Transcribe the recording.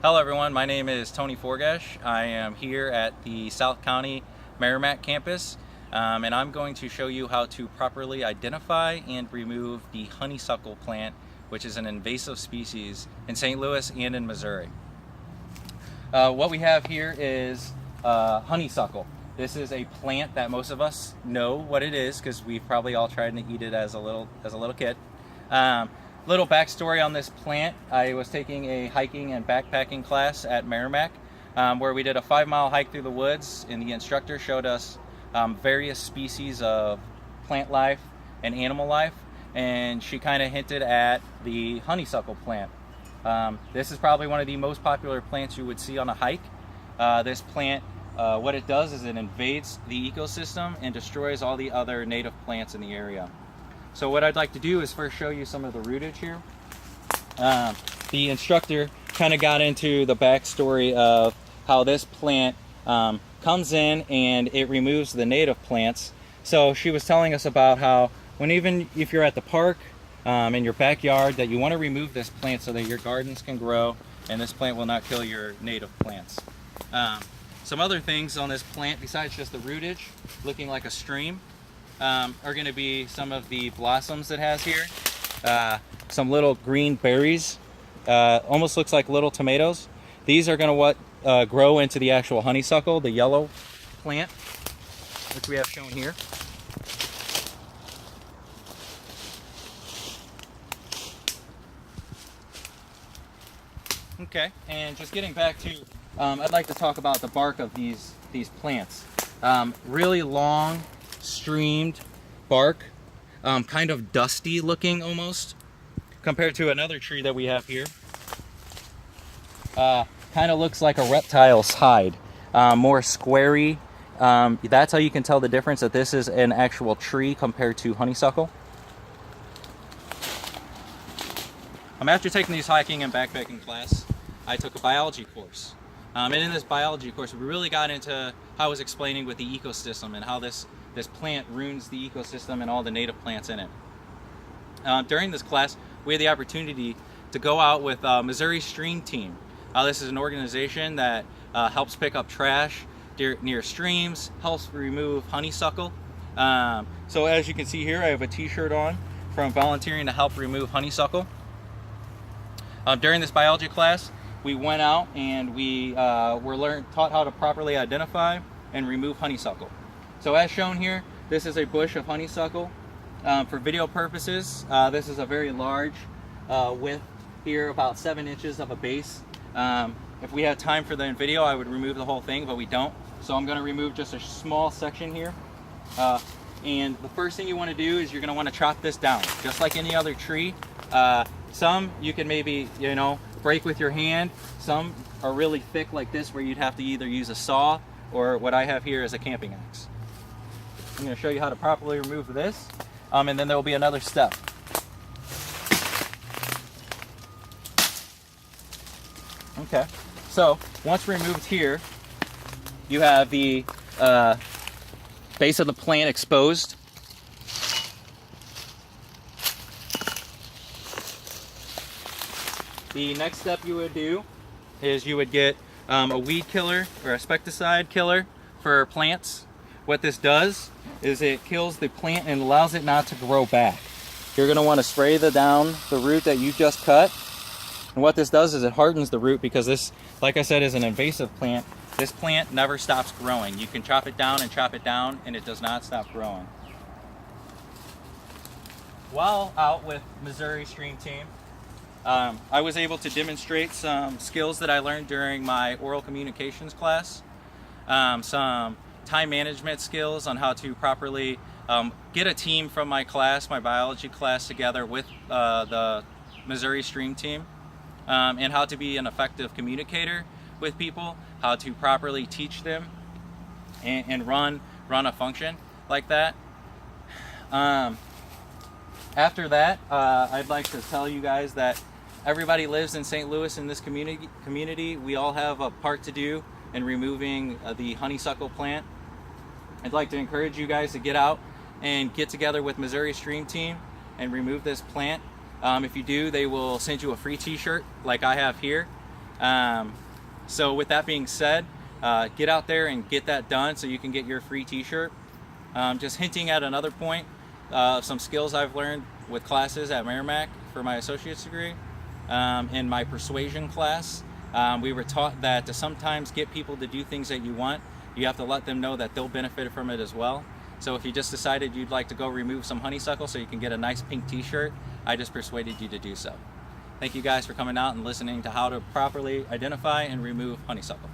Hello everyone, my name is Tony Forgash. I am here at the South County Merrimack campus, and I'm going to show you how to properly identify and remove the honeysuckle plant, which is an invasive species in St. Louis and in Missouri. What we have here is honeysuckle. This is a plant that most of us know what it is because we've probably all tried to eat it as a little kid. Little backstory on this plant. I was taking a hiking and backpacking class at Merrimack where we did a 5-mile hike through the woods, and the instructor showed us various species of plant life and animal life, and she kind of hinted at the honeysuckle plant. This is probably one of the most popular plants you would see on a hike. This plant, what it does is it invades the ecosystem and destroys all the other native plants in the area. So what I'd like to do is first show you some of the rootage here. The instructor kind of got into the backstory of how this plant comes in and it removes the native plants. So she was telling us about how even if you're at the park in your backyard, that you want to remove this plant so that your gardens can grow and this plant will not kill your native plants. Some other things on this plant besides just the rootage looking like a stream are going to be some of the blossoms it has here. Some little green berries, almost looks like little tomatoes. These are going to grow into the actual honeysuckle, the yellow plant, which we have shown here. Okay, and just getting back to, I'd like to talk about the bark of these plants. Really long, streamed bark, kind of dusty looking almost, compared to another tree that we have here. Kind of looks like a reptile's hide, more squarey. That's how you can tell the difference that this is an actual tree compared to honeysuckle. After taking these hiking and backpacking class, I took a biology course. And in this biology course, we really got into how I was explaining with the ecosystem and how this plant ruins the ecosystem and all the native plants in it. During this class, we had the opportunity to go out with Missouri Stream Team. This is an organization that helps pick up trash near streams, helps remove honeysuckle. So as you can see here, I have a t-shirt on from volunteering to help remove honeysuckle. During this biology class, we went out and we taught how to properly identify and remove honeysuckle. So as shown here, this is a bush of honeysuckle. For video purposes, this is a very large width here, about 7 inches of a base. If we had time for the video, I would remove the whole thing, but we don't. So I'm going to remove just a small section here. And the first thing you want to do is you're going to want to chop this down, just like any other tree. Some you can maybe, break with your hand. Some are really thick like this, where you'd have to either use a saw or what I have here is a camping axe. I'm going to show you how to properly remove this, and then there will be another step. Okay, so once removed here, you have the base of the plant exposed. The next step you would do is you would get a weed killer or a pesticide killer for plants. What this does is it kills the plant and allows it not to grow back. You're going to want to spray down the root that you just cut. And what this does is it hardens the root, because this, like I said, is an invasive plant. This plant never stops growing. You can chop it down and it does not stop growing. While out with Missouri Stream Team, I was able to demonstrate some skills that I learned during my oral communications class. Some time management skills on how to properly get a team from my class, my biology class, together with the Missouri Stream Team, and how to be an effective communicator with people, how to properly teach them and run a function like that. After that, I'd like to tell you guys that everybody lives in St. Louis in this community. We all have a part to do in removing the honeysuckle plant. I'd like to encourage you guys to get out and get together with Missouri Stream Team and remove this plant. If you do, they will send you a free t-shirt like I have here. So with that being said, get out there and get that done so you can get your free t-shirt. Just hinting at another point, some skills I've learned with classes at Merrimack for my associate's degree. In my persuasion class, we were taught that to sometimes get people to do things that you want, you have to let them know that they'll benefit from it as well. So if you just decided you'd like to go remove some honeysuckle so you can get a nice pink t-shirt, I just persuaded you to do so. Thank you guys for coming out and listening to how to properly identify and remove honeysuckle.